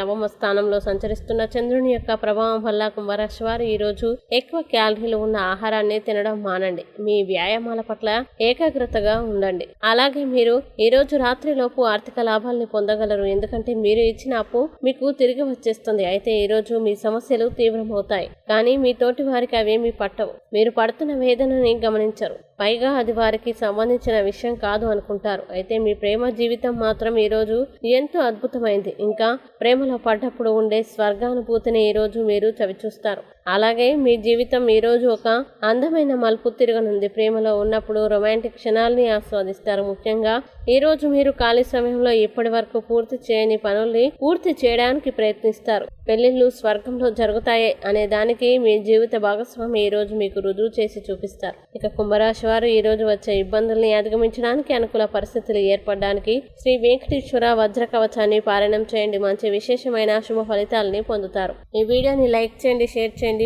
నవమ స్థానంలో సంచరిస్తున్న చంద్రుని యొక్క ప్రభావం వల్ల కుంభరాశి వారు ఈ రోజు ఎక్కువ క్యాలరీలు ఉన్న ఆహారాన్ని తినడం మానండి. మీ వ్యాయామాల పట్ల ఏకాగ్రతగా ఉండండి. అలాగే మీరు ఈ రోజు రాత్రిలోపు ఆర్థిక లాభాలని పొందగలరు. ఎందుకంటే మీరు ఇచ్చిన అప్పు మీకు తిరిగి వచ్చేస్తుంది. అయితే ఈ రోజు మీ సమస్యలు తీవ్రమవుతాయి, కానీ మీ తోటి వారికి అవేమీ పట్టవు. మీరు పడుతున్న వేదనని గమనించరు, పైగా అది వారికి సంబంధించిన విషయం కాదు అనుకుంటారు. అయితే మీ ప్రేమ జీవితం మాత్రం ఈరోజు ఎంతో అద్భుతమైంది. ఇంకా ప్రేమలో పడ్డప్పుడు ఉండే స్వర్గానుభూతిని ఈరోజు మీరు చవిచూస్తారు. అలాగే మీ జీవితం ఈరోజు ఒక అందమైన మలుపు తిరగనుంది. ప్రేమలో ఉన్నప్పుడు రొమాంటిక్ క్షణాలని ఆస్వాదిస్తారు. ముఖ్యంగా ఈరోజు మీరు ఖాళీ సమయంలో ఇప్పటి వరకు పూర్తి చేయని పనుల్ని పూర్తి చేయడానికి ప్రయత్నిస్తారు. పెళ్లిళ్ళు స్వర్గంలో జరుగుతాయి అనే దానికి మీ జీవిత భాగస్వామి ఈ రోజు మీకు రుజువు చేసి చూపిస్తారు. ఇక కుంభరాశి వారు ఈ రోజు వచ్చే ఇబ్బందుల్ని అధిగమించడానికి, అనుకూల పరిస్థితులు ఏర్పడడానికి శ్రీ వెంకటేశ్వర వజ్ర కవచాన్ని పారాయణం చేయండి. మంచి విశేషమైన శుభ ఫలితాలని పొందుతారు. ఈ వీడియోని లైక్ చేయండి, షేర్ చేయండి.